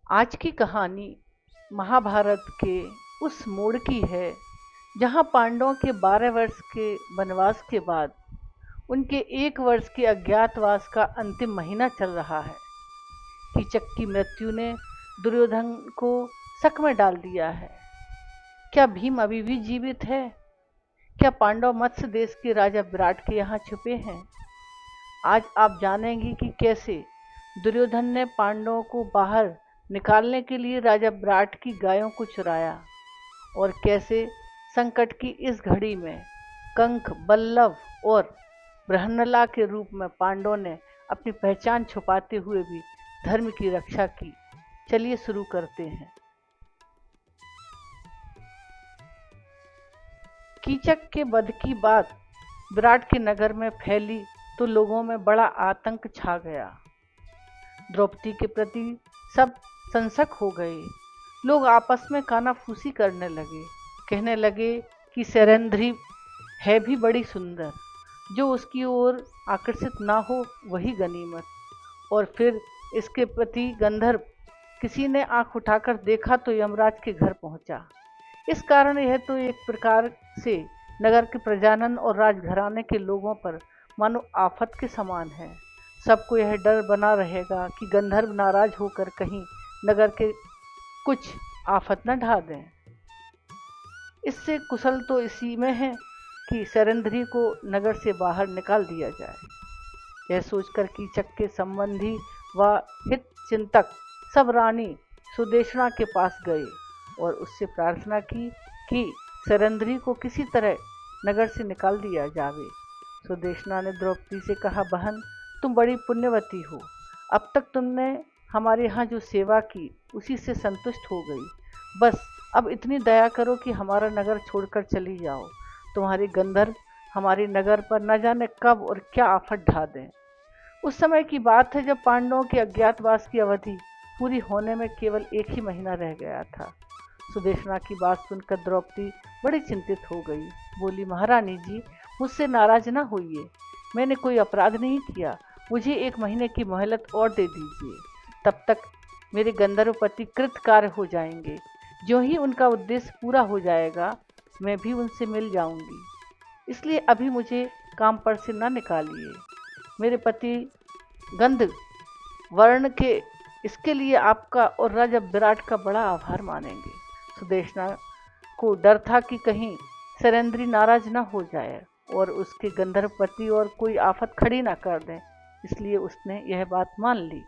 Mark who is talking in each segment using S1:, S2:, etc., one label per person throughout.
S1: आज की कहानी महाभारत के उस मोड़ की है जहां पांडवों के 12 वर्ष के वनवास के बाद उनके 1 वर्ष के अज्ञातवास का अंतिम महीना चल रहा है। कीचक की मृत्यु ने दुर्योधन को शक में डाल दिया है। क्या भीम अभी भी जीवित है? क्या पांडव मत्स्य देश के राजा विराट के यहाँ छुपे हैं? आज आप जानेंगे कि कैसे दुर्योधन ने पांडवों को बाहर निकालने के लिए राजा विराट की गायों को चुराया और कैसे संकट की इस घड़ी में कंक, बल्लभ और बृहन्नला के रूप में पांडवों ने अपनी पहचान छुपाते हुए भी धर्म की रक्षा की। चलिए शुरू करते हैं। कीचक के वध की बात विराट के नगर में फैली तो लोगों में बड़ा आतंक छा गया। द्रौपदी के प्रति सब संशक हो गए। लोग आपस में कानाफूसी करने लगे, कहने लगे कि सैरंध्री है भी बड़ी सुंदर, जो उसकी ओर आकर्षित ना हो वही गनीमत। और फिर इसके प्रति गंधर्व किसी ने आंख उठाकर देखा तो यमराज के घर पहुंचा। इस कारण यह तो एक प्रकार से नगर के प्रजानन और राजघराने के लोगों पर मानो आफत के समान है। सबको यह डर बना रहेगा कि गंधर्व नाराज होकर कहीं नगर के कुछ आफत न ढा दें। इससे कुशल तो इसी में है कि सैरंध्री को नगर से बाहर निकाल दिया जाए। यह सोचकर कीचक के संबंधी व हित चिंतक सब रानी सुदेशना के पास गए और उससे प्रार्थना की कि सैरंध्री को किसी तरह नगर से निकाल दिया जावे। सुदेशना ने द्रौपदी से कहा, बहन, तुम बड़ी पुण्यवती हो। अब तक तुमने हमारे यहाँ जो सेवा की उसी से संतुष्ट हो गई। बस अब इतनी दया करो कि हमारा नगर छोड़कर चली जाओ। तुम्हारे गंधर्व हमारे नगर पर न जाने कब और क्या आफत ढा दें। उस समय की बात है जब पांडवों के अज्ञातवास की अवधि पूरी होने में केवल 1 ही महीना रह गया था। सुदेशना की बात सुनकर द्रौपदी बड़ी चिंतित हो गई। बोली, महारानी जी, मुझसे नाराज ना होइए। मैंने कोई अपराध नहीं किया। मुझे 1 महीने की मोहलत और दे दीजिए। तब तक मेरे गंधर्वपति कृतकार्य हो जाएंगे। जो ही उनका उद्देश्य पूरा हो जाएगा मैं भी उनसे मिल जाऊंगी। इसलिए अभी मुझे काम पर से न निकालिए। मेरे पति गंध वर्ण के इसके लिए आपका और राजा विराट का बड़ा आभार मानेंगे। सुदेशना को डर था कि कहीं सैरंध्री नाराज न हो जाए और उसके गंधर्वपति और कोई आफत खड़ी न कर दें, इसलिए उसने यह बात मान ली।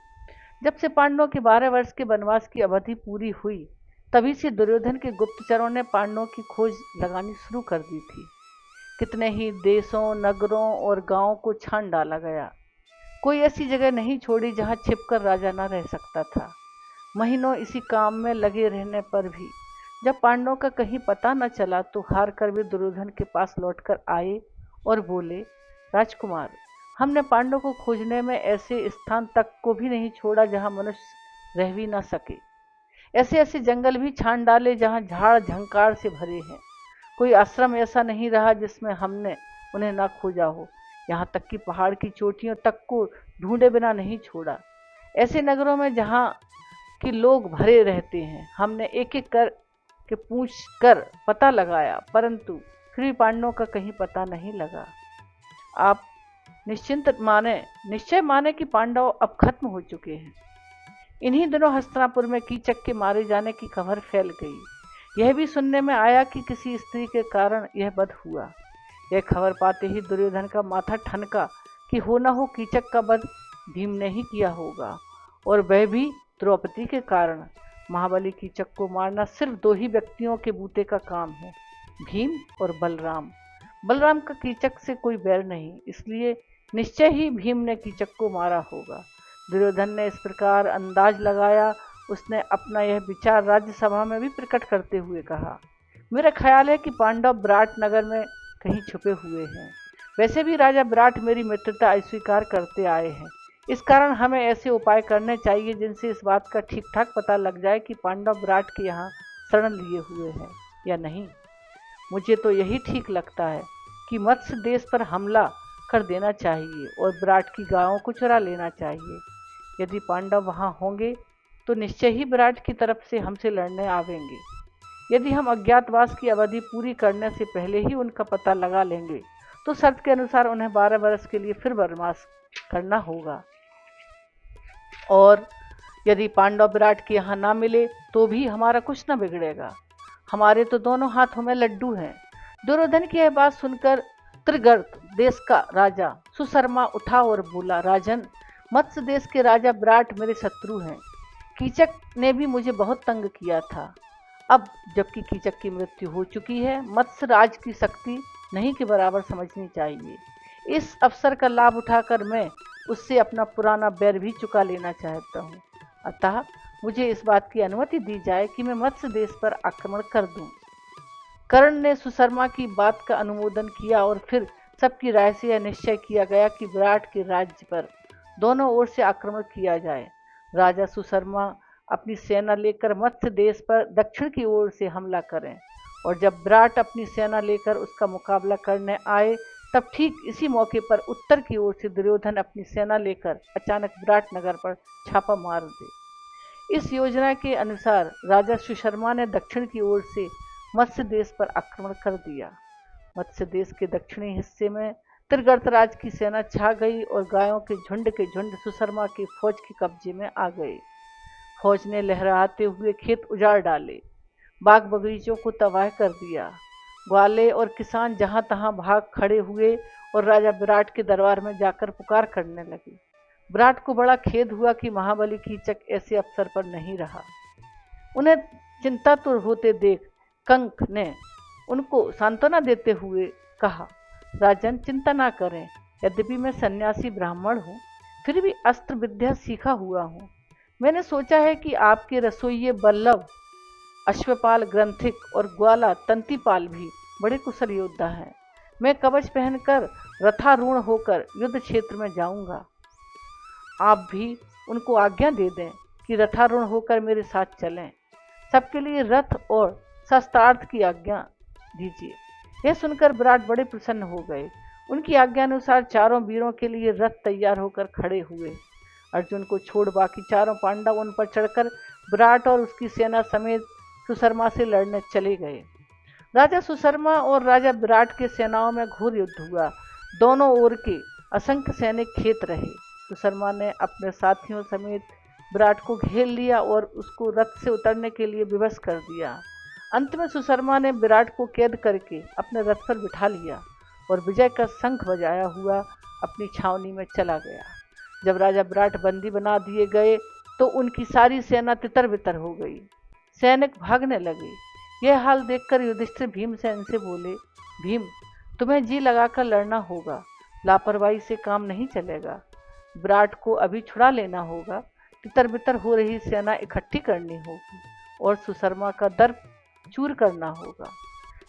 S1: जब से पांडवों के 12 वर्ष के वनवास की अवधि पूरी हुई, तभी से दुर्योधन के गुप्तचरों ने पांडवों की खोज लगानी शुरू कर दी थी। कितने ही देशों, नगरों और गांवों को छान डाला गया। कोई ऐसी जगह नहीं छोड़ी जहां छिपकर राजा न रह सकता था। महीनों इसी काम में लगे रहने पर भी जब पांडवों का कहीं पता न चला तो हार कर वे दुर्योधन के पास लौटकर आए और बोले, राजकुमार, हमने पांडवों को खोजने में ऐसे स्थान तक को भी नहीं छोड़ा जहां मनुष्य रह भी न सके। ऐसे ऐसे जंगल भी छान डाले जहां झाड़ झंकार से भरे हैं। कोई आश्रम ऐसा नहीं रहा जिसमें हमने उन्हें ना खोजा हो। यहाँ तक कि पहाड़ की चोटियों तक को ढूंढे बिना नहीं छोड़ा। ऐसे नगरों में जहाँ कि लोग भरे रहते हैं, हमने एक एक कर के पूछ कर पता लगाया, परंतु फिर भी पांडवों का कहीं पता नहीं लगा। आप निश्चय माने कि पांडव अब खत्म हो चुके हैं। इन्हीं दिनों हस्तिनापुर में कीचक के मारे जाने की खबर फैल गई। यह भी सुनने में आया कि किसी स्त्री के कारण यह वध हुआ। यह खबर पाते ही दुर्योधन का माथा ठनका कि हो न हो कीचक का वध भीम ने ही किया होगा, और वह भी द्रौपदी के कारण। महाबली कीचक को मारना सिर्फ 2 ही व्यक्तियों के बूते का काम है, भीम और बलराम। बलराम का कीचक से कोई बैर नहीं, इसलिए निश्चय ही भीम ने कीचक को मारा होगा। दुर्योधन ने इस प्रकार अंदाज लगाया। उसने अपना यह विचार राज्यसभा में भी प्रकट करते हुए कहा, मेरा ख्याल है कि पांडव विराट नगर में कहीं छुपे हुए हैं। वैसे भी राजा विराट मेरी मित्रता अस्वीकार करते आए हैं। इस कारण हमें ऐसे उपाय करने चाहिए जिनसे इस बात का ठीक ठाक पता लग जाए कि पांडव विराट के यहाँ शरण लिए हुए हैं या नहीं। मुझे तो यही ठीक लगता है कि मत्स्य देश पर हमला कर देना चाहिए और विराट की गायों को चुरा लेना चाहिए। यदि पांडव वहाँ होंगे तो निश्चय ही विराट की तरफ से हमसे लड़ने आवेंगे। यदि हम अज्ञातवास की अवधि पूरी करने से पहले ही उनका पता लगा लेंगे तो शर्त के अनुसार उन्हें 12 वर्ष के लिए फिर वनवास करना होगा। और यदि पांडव विराट के यहाँ ना मिले तो भी हमारा कुछ न बिगड़ेगा, हमारे तो दोनों हाथों में लड्डू हैं। दुर्योधन की यह बात सुनकर त्रिगर्त देश का राजा सुशर्मा उठा और बोला, राजन, मत्स्य देश के राजा विराट मेरे शत्रु हैं। कीचक ने भी मुझे बहुत तंग किया था। अब जबकि कीचक की मृत्यु हो चुकी है, मत्स्य राज की शक्ति नहीं के बराबर समझनी चाहिए। इस अवसर का लाभ उठाकर मैं उससे अपना पुराना बैर भी चुका लेना चाहता हूँ। अतः मुझे इस बात की अनुमति दी जाए कि मैं मत्स्य देश पर आक्रमण कर दूं। कर्ण ने सुशर्मा की बात का अनुमोदन किया और फिर सबकी राय से यह निश्चय किया गया कि विराट के राज्य पर दोनों ओर से आक्रमण किया जाए। राजा सुशर्मा अपनी सेना लेकर मत्स्य देश पर दक्षिण की ओर से हमला करें और जब विराट अपनी सेना लेकर उसका मुकाबला करने आए तब ठीक इसी मौके पर उत्तर की ओर से दुर्योधन अपनी सेना लेकर अचानक विराट नगर पर छापा मार दे। इस योजना के अनुसार राजा सुशर्मा ने दक्षिण की ओर से मत्स्य देश पर आक्रमण कर दिया। मत्स्य देश के दक्षिणी हिस्से में त्रिगर्तराज की सेना छा गई और गायों के झुंड सुशर्मा की फौज के कब्जे में आ गए। फौज ने लहराते हुए खेत उजाड़ डाले, बाग बगीचों को तबाह कर दिया। ग्वाले और किसान जहां तहां भाग खड़े हुए और राजा विराट के दरबार में जाकर पुकार करने लगे। विराट को बड़ा खेद हुआ कि महाबली कीचक ऐसे अवसर पर नहीं रहा। उन्हें चिंतातुर होते देख कंक ने उनको सांत्वना देते हुए कहा, राजन, चिंता ना करें। यद्यपि मैं सन्यासी ब्राह्मण हूँ, फिर भी अस्त्र विद्या सीखा हुआ हूँ। मैंने सोचा है कि आपके रसोइये बल्लभ, अश्वपाल, ग्रंथिक और ग्वाला तंतीपाल भी बड़े कुशल योद्धा हैं। मैं कवच पहनकर रथारूढ़ होकर युद्ध क्षेत्र में जाऊंगा। आप भी उनको आज्ञा दे दें कि रथारूढ़ होकर मेरे साथ चलें। सबके लिए रथ और शस्त्रार्थ की आज्ञा दीजिए। यह सुनकर विराट बड़े प्रसन्न हो गए। उनकी आज्ञा अनुसार चारों वीरों के लिए रथ तैयार होकर खड़े हुए। अर्जुन को छोड़ बाकी चारों पांडव उन पर चढ़कर विराट और उसकी सेना समेत सुशर्मा से लड़ने चले गए। राजा सुशर्मा और राजा विराट के सेनाओं में घोर युद्ध हुआ। दोनों ओर के असंख्य सैनिक खेत रहे। सुशर्मा ने अपने साथियों समेत विराट को घेर लिया और उसको रथ से उतरने के लिए विवश कर दिया। अंत में सुशर्मा ने विराट को कैद करके अपने रथ पर बिठा लिया और विजय का शंख बजाया हुआ अपनी छावनी में चला गया। जब राजा विराट बंदी बना दिए गए तो उनकी सारी सेना तितर बितर हो गई। सैनिक भागने लगे। यह हाल देखकर युधिष्ठिर भीमसेन से बोले, भीम, तुम्हें जी लगाकर लड़ना होगा, लापरवाही से काम नहीं चलेगा। विराट को अभी छुड़ा लेना होगा, तितर बितर हो रही सेना इकट्ठी करनी होगी और सुशर्मा का दर्प चूर करना होगा।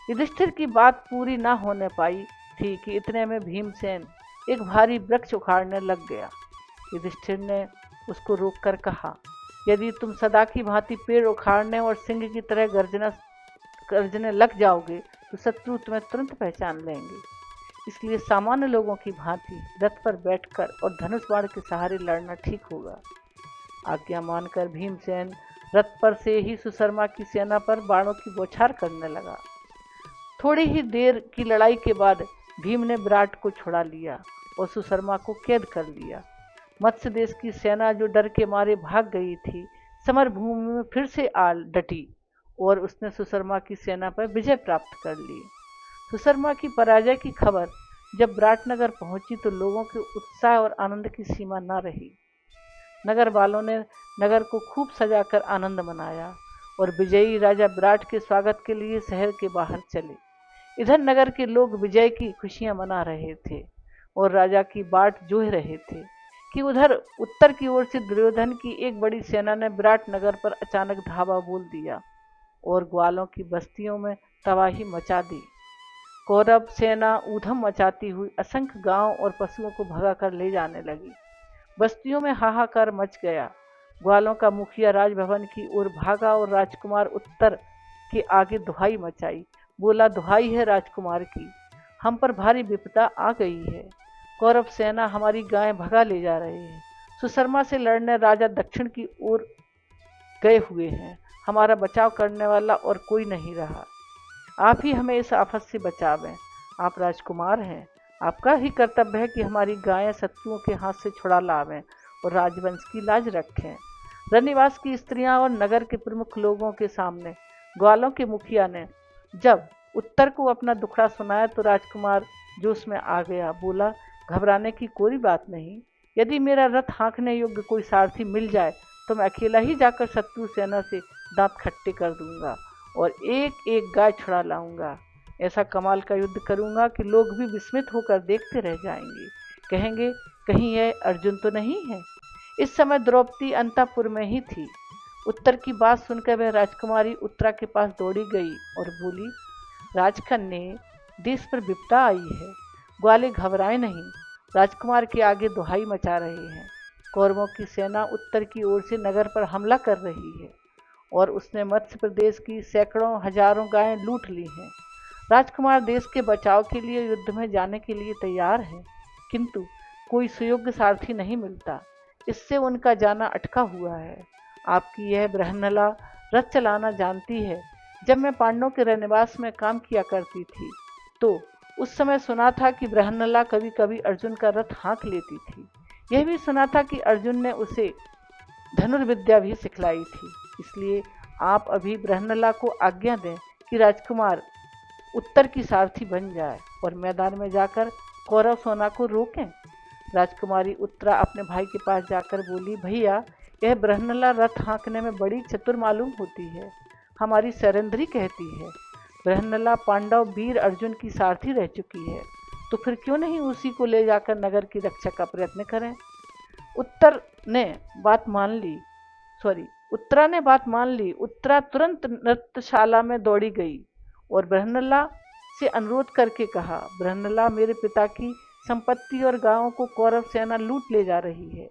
S1: युधिष्ठिर की बात पूरी ना होने पाई थी कि इतने में भीमसेन एक भारी वृक्ष उखाड़ने लग गया। युधिष्ठिर ने उसको रोककर कहा, यदि तुम सदा की भांति पेड़ उखाड़ने और सिंह की तरह गर्जने लग जाओगे तो शत्रु तुम्हें तुरंत पहचान लेंगे। इसलिए सामान्य लोगों की भांति रथ पर बैठकर और धनुष बाण के सहारे लड़ना ठीक होगा। आज्ञा मानकर भीमसेन रथ पर से ही सुशर्मा की सेना पर बाणों की बौछार करने लगा। थोड़ी ही देर की लड़ाई के बाद भीम ने विराट को छुड़ा लिया और सुशर्मा को कैद कर लिया। मत्स्य देश की सेना जो डर के मारे भाग गई थी, समर भूमि में फिर से आ डटी और उसने सुशर्मा की सेना पर विजय प्राप्त कर ली। सुशर्मा की पराजय की खबर जब विराटनगर पहुंची तो लोगों के उत्साह और आनंद की सीमा न रही। नगर वालों ने नगर को खूब सजाकर आनंद मनाया और विजयी राजा विराट के स्वागत के लिए शहर के बाहर चले। इधर नगर के लोग विजय की खुशियां मना रहे थे और राजा की बाट जोह रहे थे कि उधर उत्तर की ओर से दुर्योधन की एक बड़ी सेना ने विराट नगर पर अचानक धावा बोल दिया और ग्वालों की बस्तियों में तबाही मचा दी। कौरव सेना ऊधम मचाती हुई असंख्य गांव और पशुओं को भगाकर ले जाने लगी। बस्तियों में हाहाकार मच गया। ग्वालों का मुखिया राजभवन की ओर भागा और राजकुमार उत्तर के आगे दुहाई मचाई। बोला, दुहाई है राजकुमार की, हम पर भारी विपदा आ गई है। कौरव सेना हमारी गायें भगा ले जा रहे हैं। सुशर्मा से लड़ने राजा दक्षिण की ओर गए हुए हैं। हमारा बचाव करने वाला और कोई नहीं रहा। आप ही हमें इस आफत से बचावें। आप राजकुमार हैं। आपका ही कर्तव्य है कि हमारी गायें शत्रुओं के हाथ से छुड़ा लावें और राजवंश की लाज रखें। रनिवास की स्त्रियां और नगर के प्रमुख लोगों के सामने ग्वालों के मुखिया ने जब उत्तर को अपना दुखड़ा सुनाया तो राजकुमार जोश में आ गया। बोला, घबराने की कोई बात नहीं। यदि मेरा रथ हाँकने योग्य कोई सारथी मिल जाए तो मैं अकेला ही जाकर शत्रु सेना से दांत खट्टे कर दूंगा और एक एक गाय छुड़ा लाऊंगा। ऐसा कमाल का युद्ध करूंगा कि लोग भी विस्मित होकर देखते रह जाएंगे, कहेंगे कहीं यह अर्जुन तो नहीं है। इस समय द्रौपदी अंतःपुर में ही थी। उत्तर की बात सुनकर वह राजकुमारी उत्तरा के पास दौड़ी गई और बोली, राजकन्या, देश पर विपदा आई है। ग्वाले घबराए नहीं, राजकुमार के आगे दुहाई मचा रहे हैं। कौरवों की सेना उत्तर की ओर से नगर पर हमला कर रही है और उसने मध्य प्रदेश की सैकड़ों हजारों गायें लूट ली हैं। राजकुमार देश के बचाव के लिए युद्ध में जाने के लिए तैयार है, किंतु कोई सुयोग्य सारथी नहीं मिलता। इससे उनका जाना अटका हुआ है। आपकी यह बृहन्नला रथ चलाना जानती है। जब मैं पांडवों के रनिवास में काम किया करती थी तो उस समय सुना था कि बृहन्नला कभी कभी अर्जुन का रथ हाँक लेती थी। यह भी सुना था कि अर्जुन ने उसे धनुर्विद्या भी सिखलाई थी। इसलिए आप अभी बृहन्नला को आज्ञा दें कि राजकुमार उत्तर की सारथी बन जाए और मैदान में जाकर कौरव सेना को रोकें। राजकुमारी उत्तरा अपने भाई के पास जाकर बोली, भैया, यह बृहन्नला रथ हाँकने में बड़ी चतुर मालूम होती है। हमारी सैरंध्री कहती है बृहन्नला पांडव वीर अर्जुन की सारथी रह चुकी है, तो फिर क्यों नहीं उसी को ले जाकर नगर की रक्षा का प्रयत्न करें। उत्तरा ने बात मान ली। उत्तरा तुरंत नृत्यशाला में दौड़ी गई और बृहन्नला से अनुरोध करके कहा, बृहन्नला, मेरे पिता की संपत्ति और गांवों को कौरव सेना लूट ले जा रही है।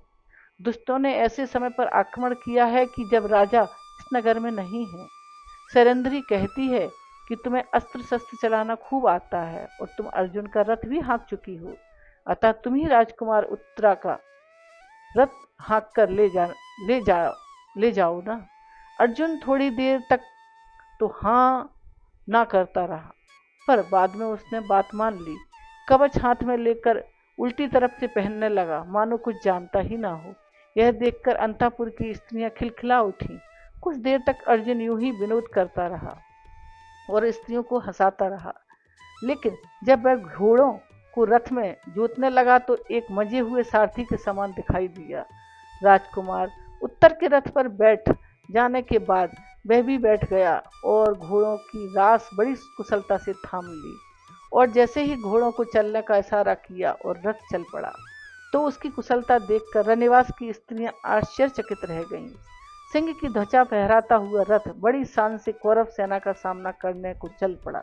S1: दुष्टों ने ऐसे समय पर आक्रमण किया है कि जब राजा इस नगर में नहीं है। सैरंध्री कहती है कि तुम्हें अस्त्र शस्त्र चलाना खूब आता है और तुम अर्जुन का रथ भी हाँक चुकी हो। अतः तुम ही राजकुमार उत्तरा का रथ हाँक कर ले जाओ ना। अर्जुन थोड़ी देर तक तो हाँ ना करता रहा, पर बाद में उसने बात मान ली। कवच हाथ में लेकर उल्टी तरफ से पहनने लगा, मानो कुछ जानता ही ना हो। यह देखकर अंतःपुर की स्त्रियां खिलखिला उठी। कुछ देर तक अर्जुन यूं ही विनोद करता रहा और स्त्रियों को हंसाता रहा, लेकिन जब वह घोड़ों को रथ में जोतने लगा तो एक मजे हुए सारथी के समान दिखाई दिया। राजकुमार उत्तर के रथ पर बैठ जाने के बाद वह भी बैठ गया और घोड़ों की रास बड़ी कुशलता से थाम ली और जैसे ही घोड़ों को चलने का इशारा किया और रथ चल पड़ा तो उसकी कुशलता देखकर रनिवास की स्त्रियां आश्चर्यचकित रह गईं। सिंह की ध्वजा फहराता हुआ रथ बड़ी शान से कौरव सेना का सामना करने को चल पड़ा।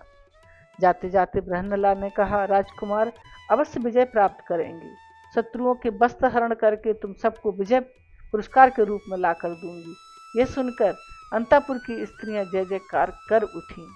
S1: जाते जाते बृहन्नला ने कहा, राजकुमार अवश्य विजय प्राप्त करेंगे। शत्रुओं के वस्त्र हरण करके तुम सबको विजय पुरस्कार के रूप में लाकर दूंगी। यह सुनकर अंतःपुर की स्त्रियां जय जयकार कर उठीं।